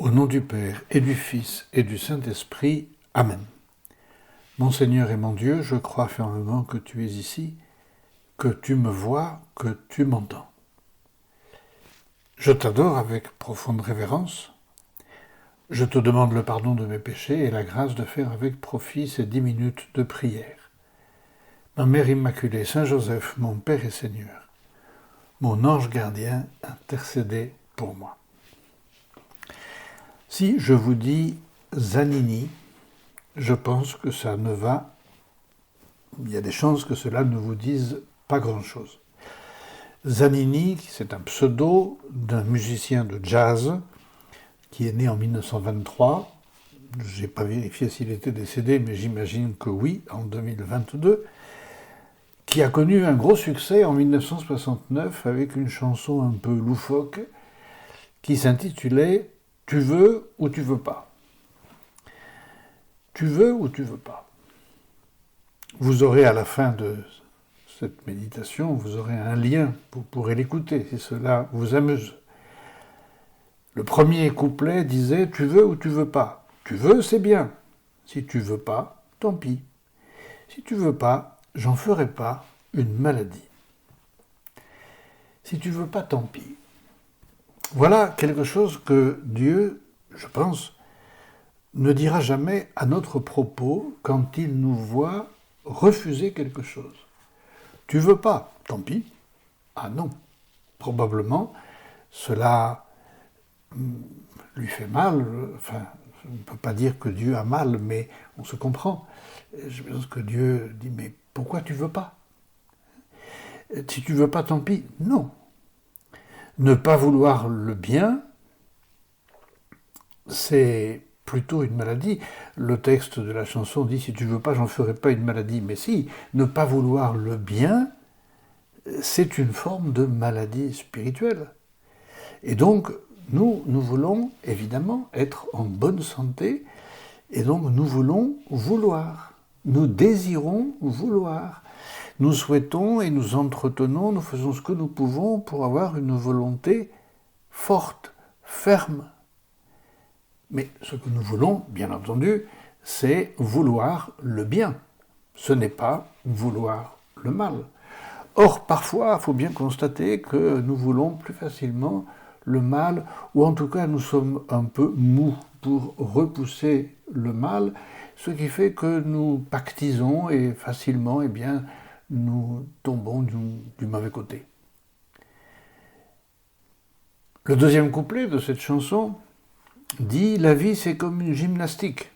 Au nom du Père, et du Fils, et du Saint-Esprit. Amen. Mon Seigneur et mon Dieu, je crois fermement que tu es ici, que tu me vois, que tu m'entends. Je t'adore avec profonde révérence. Je te demande le pardon de mes péchés et la grâce de faire avec profit ces 10 minutes de prière. Ma Mère Immaculée, Saint Joseph, mon Père et Seigneur, mon ange gardien, intercédez pour moi. Si je vous dis Zanini, je pense que ça ne va. Il y a des chances que cela ne vous dise pas grand-chose. Zanini, c'est un pseudo d'un musicien de jazz qui est né en 1923. Je n'ai pas vérifié s'il était décédé, mais j'imagine que oui, en 2022, qui a connu un gros succès en 1969 avec une chanson un peu loufoque qui s'intitulait « Tu veux ou tu veux pas ». Tu veux ou tu veux pas. Vous aurez à la fin de cette méditation, vous aurez un lien, vous pourrez l'écouter si cela vous amuse. Le premier couplet disait « Tu veux ou tu veux pas ». Tu veux, c'est bien. Si tu veux pas, tant pis. Si tu veux pas, j'en ferai pas une maladie. Si tu veux pas, tant pis. Voilà quelque chose que Dieu, je pense, ne dira jamais à notre propos quand il nous voit refuser quelque chose. Tu veux pas, tant pis. Ah non, probablement, cela lui fait mal. Enfin, on ne peut pas dire que Dieu a mal, mais on se comprend. Je pense que Dieu dit, mais pourquoi tu veux pas? Si tu veux pas, tant pis. Non. Ne pas vouloir le bien, c'est plutôt une maladie. Le texte de la chanson dit « Si tu veux pas, j'en ferai pas une maladie ». Mais si, ne pas vouloir le bien, c'est une forme de maladie spirituelle. Et donc, nous voulons évidemment être en bonne santé, et donc nous voulons vouloir. Nous désirons vouloir. Nous souhaitons et nous entretenons, nous faisons ce que nous pouvons pour avoir une volonté forte, ferme. Mais ce que nous voulons, bien entendu, c'est vouloir le bien. Ce n'est pas vouloir le mal. Or, parfois, il faut bien constater que nous voulons plus facilement le mal, ou en tout cas nous sommes un peu mous pour repousser le mal, ce qui fait que nous pactisons et facilement, nous tombons du mauvais côté. Le deuxième couplet de cette chanson dit « La vie, c'est comme une gymnastique.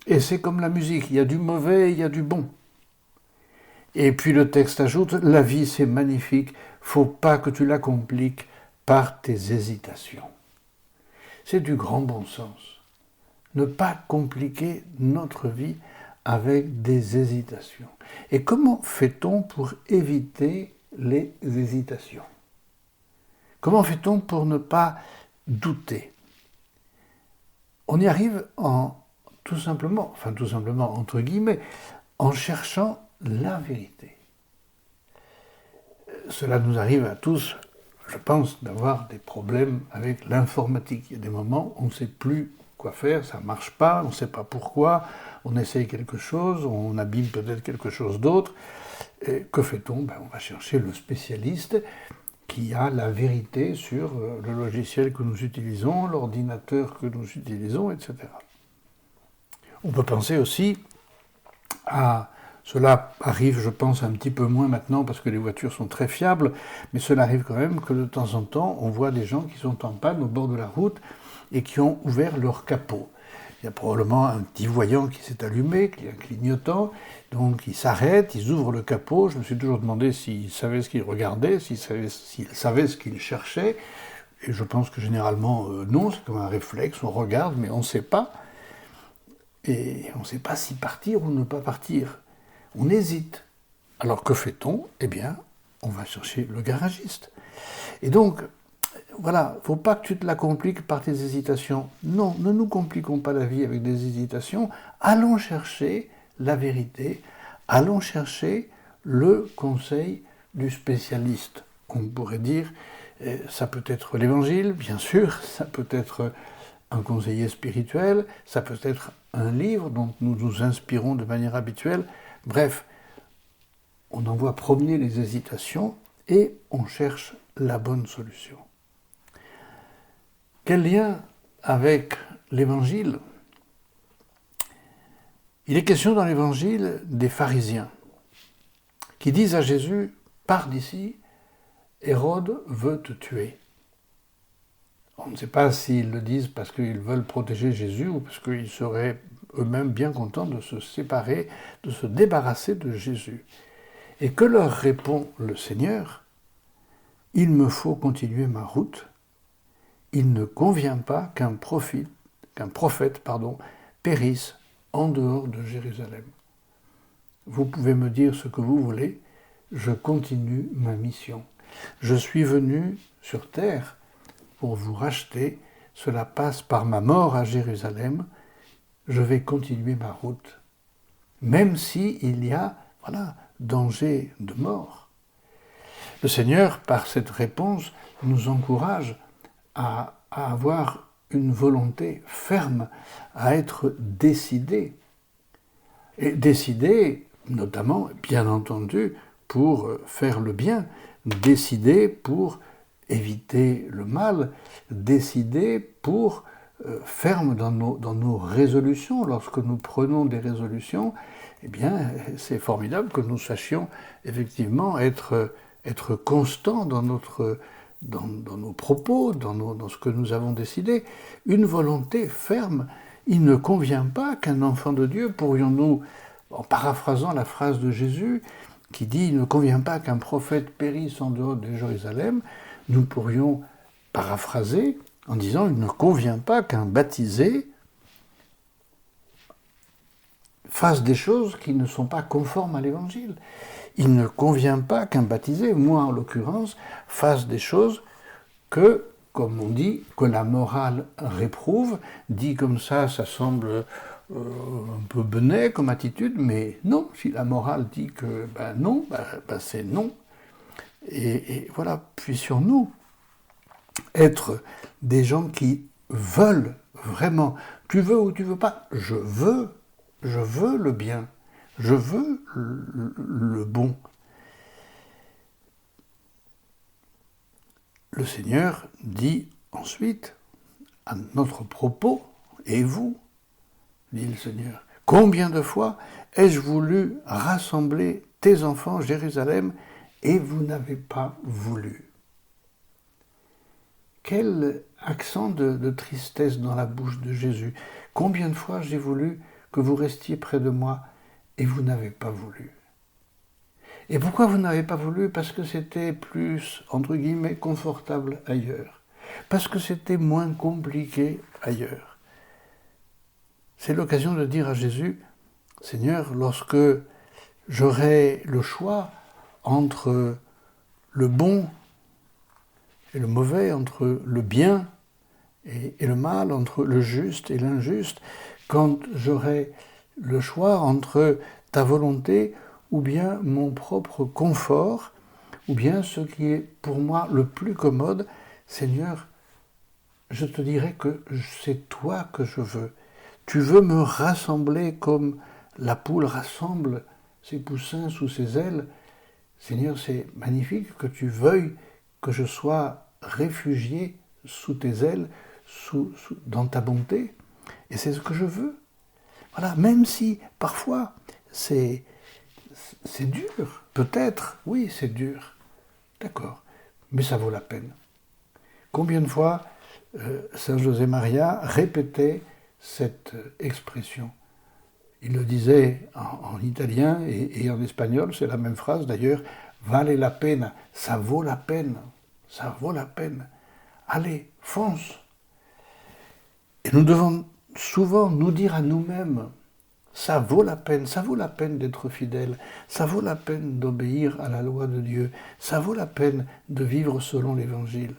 Et c'est comme la musique, il y a du mauvais, il y a du bon. » Et puis le texte ajoute « La vie, c'est magnifique, faut pas que tu la compliques par tes hésitations. » C'est du grand bon sens. Ne pas compliquer notre vie avec des hésitations. Et comment fait-on pour éviter les hésitations? Comment fait-on pour ne pas douter? On y arrive tout simplement entre guillemets, en cherchant la vérité. Cela nous arrive à tous, je pense, d'avoir des problèmes avec l'informatique. Il y a des moments où on ne sait plus quoi faire, ça ne marche pas, on ne sait pas pourquoi, on essaye quelque chose, on abîme peut-être quelque chose d'autre. Et que fait-on? On va chercher le spécialiste qui a la vérité sur le logiciel que nous utilisons, l'ordinateur que nous utilisons, etc. On peut penser aussi à... Cela arrive, je pense, un petit peu moins maintenant parce que les voitures sont très fiables, mais cela arrive quand même que de temps en temps, on voit des gens qui sont en panne au bord de la route et qui ont ouvert leur capot. Il y a probablement un petit voyant qui s'est allumé, qui est un clignotant, donc ils s'arrêtent, ils ouvrent le capot. Je me suis toujours demandé s'ils savaient ce qu'ils regardaient, s'ils savaient ce qu'ils cherchaient, et je pense que généralement non, c'est comme un réflexe, on regarde, mais on ne sait pas, et on ne sait pas si partir ou ne pas partir. On hésite. Alors que fait-on? On va chercher le garagiste. Et donc, voilà, il ne faut pas que tu te la compliques par tes hésitations. Non, ne nous compliquons pas la vie avec des hésitations. Allons chercher la vérité. Allons chercher le conseil du spécialiste. On pourrait dire Ça peut être l'Évangile, bien sûr, ça peut être un conseiller spirituel, ça peut être un livre dont nous nous inspirons de manière habituelle. Bref, on envoie promener les hésitations et on cherche la bonne solution. Quel lien avec l'Évangile ? Il est question dans l'Évangile des pharisiens qui disent à Jésus « Pars d'ici, Hérode veut te tuer ». On ne sait pas s'ils le disent parce qu'ils veulent protéger Jésus ou parce qu'ils seraient eux-mêmes bien contents de se séparer, de se débarrasser de Jésus. Et que leur répond le Seigneur ? « Il me faut continuer ma route. Il ne convient pas qu'un prophète périsse en dehors de Jérusalem. Vous pouvez me dire ce que vous voulez, je continue ma mission. Je suis venu sur terre pour vous racheter, cela passe par ma mort à Jérusalem, je vais continuer ma route. Même s'il y a, danger de mort. » Le Seigneur, par cette réponse, nous encourage à avoir une volonté ferme, à être décidé. Et décidé, notamment, bien entendu, pour faire le bien, décidé pour éviter le mal, décidé pour ferme dans nos résolutions. Lorsque nous prenons des résolutions, eh bien, c'est formidable que nous sachions effectivement être constants dans nos propos, dans ce que nous avons décidé. Une volonté ferme. Il ne convient pas qu'un enfant de Dieu, pourrions-nous, en paraphrasant la phrase de Jésus, qui dit « Il ne convient pas qu'un prophète périsse en dehors de Jérusalem », nous pourrions paraphraser en disant « Il ne convient pas qu'un baptisé fasse des choses qui ne sont pas conformes à l'Évangile. Il ne convient pas qu'un baptisé, moi en l'occurrence, fasse des choses que, comme on dit, que la morale réprouve. Dit comme ça semble un peu benet comme attitude, mais non, si la morale dit que non, c'est non. Et voilà, puissions-nous être des gens qui veulent vraiment, tu veux ou tu veux pas, je veux le bien, je veux le bon. Le Seigneur dit ensuite à notre propos, et vous, dit le Seigneur, combien de fois ai-je voulu rassembler tes enfants, Jérusalem, et vous n'avez pas voulu. Quel accent de tristesse dans la bouche de Jésus. Combien de fois j'ai voulu que vous restiez près de moi et vous n'avez pas voulu. Et pourquoi vous n'avez pas voulu ? Parce que c'était plus, entre guillemets, confortable ailleurs. Parce que c'était moins compliqué ailleurs. C'est l'occasion de dire à Jésus, Seigneur, lorsque j'aurai le choix entre le bon et le mauvais, entre le bien et le mal, entre le juste et l'injuste, quand j'aurai le choix entre ta volonté ou bien mon propre confort, ou bien ce qui est pour moi le plus commode, Seigneur, je te dirai que c'est toi que je veux. Tu veux me rassembler comme la poule rassemble ses poussins sous ses ailes. Seigneur, c'est magnifique que tu veuilles que je sois réfugié sous tes ailes, dans ta bonté. Et c'est ce que je veux. Voilà, même si parfois c'est dur, peut-être, oui, c'est dur. D'accord, mais ça vaut la peine. Combien de fois Saint José Maria répétait cette expression ? Il le disait en italien et en espagnol, c'est la même phrase d'ailleurs, vale la pena, ça vaut la peine, ça vaut la peine. Allez, fonce. Et nous devons souvent nous dire à nous-mêmes, ça vaut la peine d'être fidèle, ça vaut la peine d'obéir à la loi de Dieu, ça vaut la peine de vivre selon l'Évangile.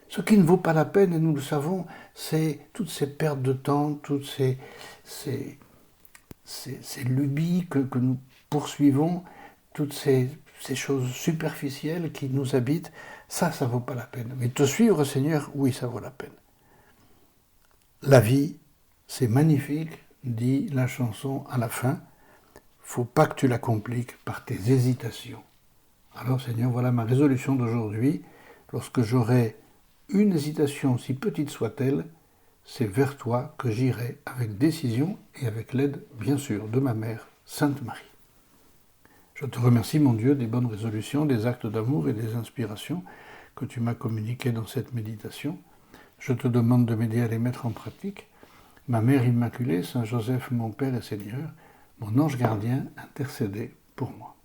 Ce qui ne vaut pas la peine, et nous le savons, c'est toutes ces pertes de temps, toutes ces lubies que nous poursuivons, toutes ces choses superficielles qui nous habitent, Ça vaut pas la peine. Mais te suivre, Seigneur, oui, ça vaut la peine. La vie, c'est magnifique, dit la chanson à la fin. Faut pas que tu la compliques par tes hésitations. Alors, Seigneur, voilà ma résolution d'aujourd'hui. Lorsque j'aurai une hésitation, si petite soit-elle, c'est vers toi que j'irai avec décision et avec l'aide, bien sûr, de ma mère, Sainte Marie. Je te remercie, mon Dieu, des bonnes résolutions, des actes d'amour et des inspirations que tu m'as communiquées dans cette méditation. Je te demande de m'aider à les mettre en pratique. Ma Mère Immaculée, Saint Joseph, mon Père et Seigneur, mon ange gardien, intercédez pour moi.